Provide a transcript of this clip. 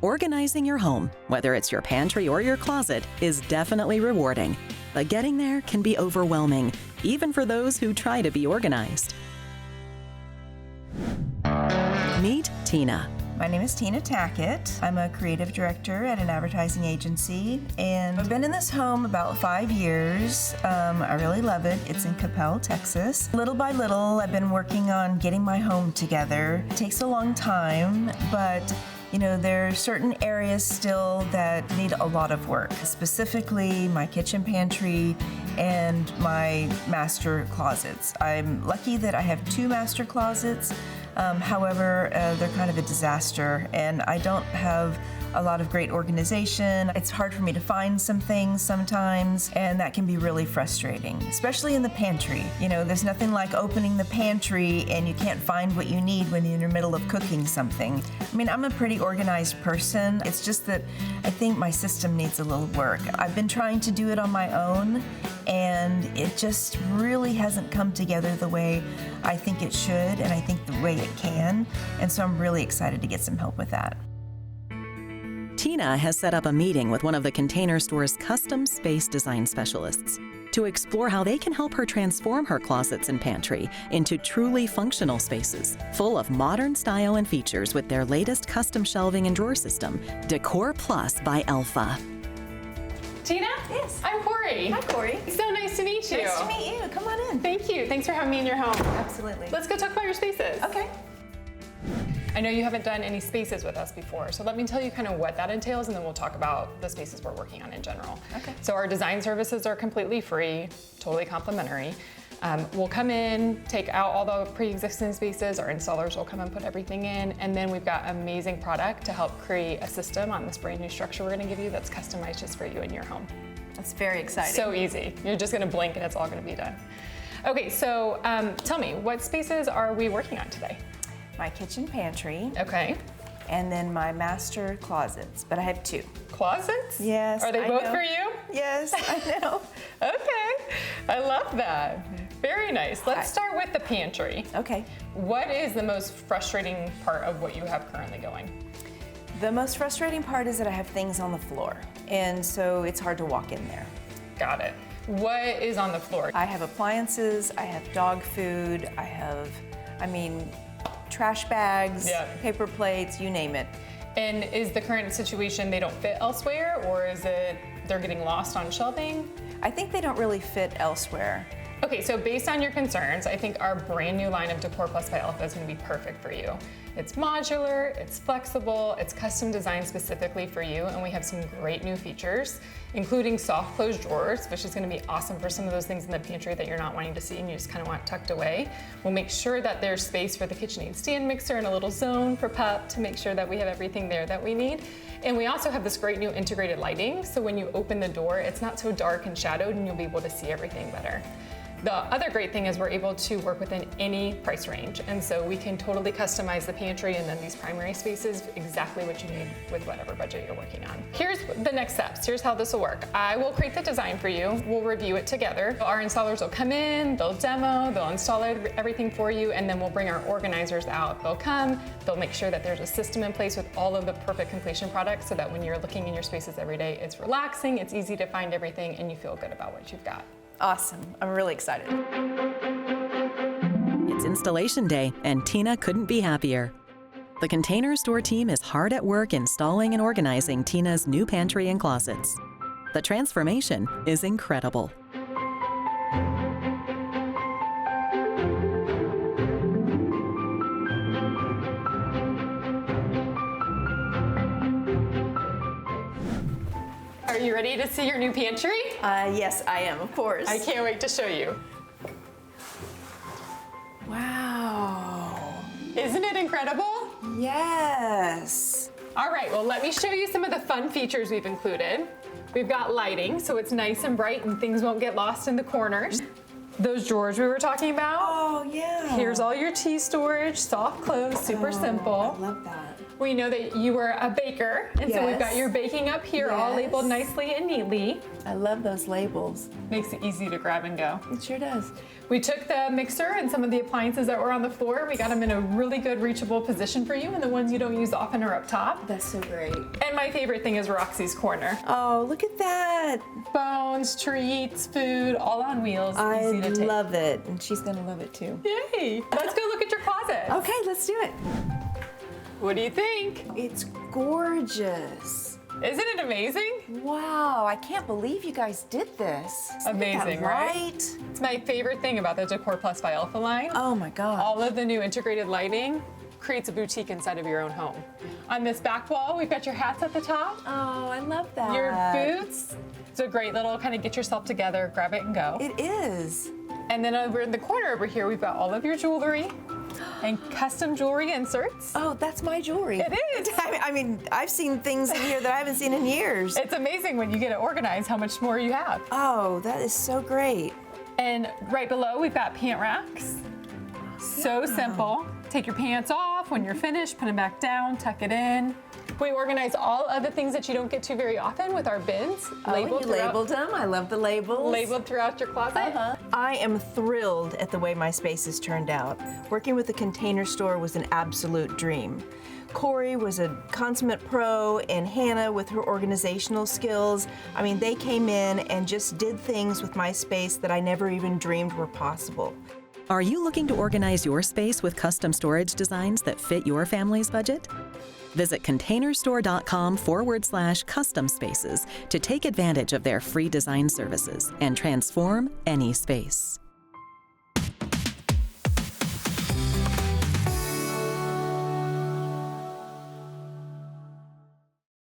Organizing your home, whether it's your pantry or your closet, is definitely rewarding. But getting there can be overwhelming, even for those who try to be organized. Meet Tina. My name is Tina Tackett. I'm a creative director at an advertising agency, and I've been in this home about 5 years. I really love it. It's in Capel, Texas. Little by little, I've been working on getting my home together. It takes a long time, but you know, there are certain areas still that need a lot of work, specifically my kitchen pantry and my master closets. I'm lucky that I have 2 master closets. However, they're kind of a disaster, and I don't have a lot of great organization. It's hard for me to find some things sometimes, and that can be really frustrating, especially in the pantry. You know, there's nothing like opening the pantry and you can't find what you need when you're in the middle of cooking something. I mean, I'm a pretty organized person. It's just that I think my system needs a little work. I've been trying to do it on my own, and it just really hasn't come together the way I think it should, and I think the way it can. And so I'm really excited to get some help with that. Tina has set up a meeting with one of the Container Store's custom space design specialists to explore how they can help her transform her closets and pantry into truly functional spaces, full of modern style and features with their latest custom shelving and drawer system, Decor Plus by Elfa. Tina? Yes. I'm Cory. Hi, Cory. So nice to meet you. Nice to meet you. Come on in. Thank you. Thanks for having me in your home. Absolutely. Let's go talk about your spaces. Okay. I know you haven't done any spaces with us before, so let me tell you kind of what that entails, and then we'll talk about the spaces we're working on in general. Okay. So our design services are completely free, totally complimentary. We'll come in, take out all the pre-existing spaces, our installers will come and put everything in, and then we've got amazing product to help create a system on this brand new structure we're gonna give you that's customized just for you in your home. That's very exciting. So easy. You're just gonna blink and it's all gonna be done. Okay, so tell me, what spaces are we working on today? My kitchen pantry, Okay. and then my master closets, but I have 2. Closets? Yes, Are they I both know. for you? Yes, I know. Okay, I love that. Very nice. Let's start with the pantry. Okay. What is the most frustrating part of what you have currently going? The most frustrating part is that I have things on the floor, and so it's hard to walk in there. Got it. What is on the floor? I have appliances, I have dog food, trash bags, Yeah. paper plates, you name it. And is the current situation they don't fit elsewhere, or is it they're getting lost on shelving? I think they don't really fit elsewhere. Okay, so based on your concerns, I think our brand new line of Decor Plus by Elfa is gonna be perfect for you. It's modular, it's flexible, it's custom designed specifically for you, and we have some great new features, including soft close drawers, which is gonna be awesome for some of those things in the pantry that you're not wanting to see and you just kind of want tucked away. We'll make sure that there's space for the KitchenAid stand mixer and a little zone for pup to make sure that we have everything there that we need. And we also have this great new integrated lighting, so when you open the door, it's not so dark and shadowed and you'll be able to see everything better. The other great thing is we're able to work within any price range, and so we can totally customize the pantry and then these primary spaces exactly what you need with whatever budget you're working on. Here's the next steps. Here's how this will work. I will create the design for you. We'll review it together. Our installers will come in, they'll demo, they'll install everything for you, and then we'll bring our organizers out. They'll come, they'll make sure that there's a system in place with all of the perfect completion products so that when you're looking in your spaces every day, it's relaxing, it's easy to find everything, and you feel good about what you've got. Awesome, I'm really excited. It's installation day, and Tina couldn't be happier. The Container Store team is hard at work installing and organizing Tina's new pantry and closets. The transformation is incredible. Are you ready to see your new pantry? Yes, I am, of course. I can't wait to show you. Wow. Isn't it incredible? Yes. All right, well, let me show you some of the fun features we've included. We've got lighting, so it's nice and bright and things won't get lost in the corners. Those drawers we were talking about. Oh, yeah. Here's all your tea storage, soft close, super simple. I love that. We know that you were a baker, and so we've got Yes. your baking up here all Yes. labeled nicely and neatly. I love those labels. Makes it easy to grab and go. It sure does. We took the mixer and some of the appliances that were on the floor. We got them in a really good reachable position for you, and the ones you don't use often are up top. That's so great. And my favorite thing is Roxy's Corner. Oh, look at that. Bones, treats, food, all on wheels, I easy to take. love it, and she's gonna love it too. Yay! Let's go look at your closet. Okay, let's do it. What do you think? It's gorgeous. Isn't it amazing? Wow, I can't believe you guys did this. Isn't that Amazing, right? right? It's my favorite thing about the Decor Plus by Alpha line. Oh my God. All of the new integrated lighting creates a boutique inside of your own home. On this back wall, we've got your hats at the top, Oh, I love that. your boots. It's a great little kind of get yourself together, grab it and go. It is. And then over in the corner over here, we've got all of your jewelry and custom jewelry inserts. Oh, that's my jewelry. It is. I mean, I've seen things in here that I haven't seen in years. It's amazing when you get it organized how much more you have. Oh, that is so great. And right below, we've got pant racks. So simple. Take your pants off. When you're finished, put them back down, tuck it in. We organize all of the things that you don't get to very often with our bins. Oh, you labeled them. I love the labels. Labeled throughout your closet. I am thrilled at the way my space has turned out. Working with the Container Store was an absolute dream. Cory was a consummate pro, and Hannah with her organizational skills. I mean, they came in and just did things with my space that I never even dreamed were possible. Are you looking to organize your space with custom storage designs that fit your family's budget? Visit containerstore.com/custom spaces to take advantage of their free design services and transform any space.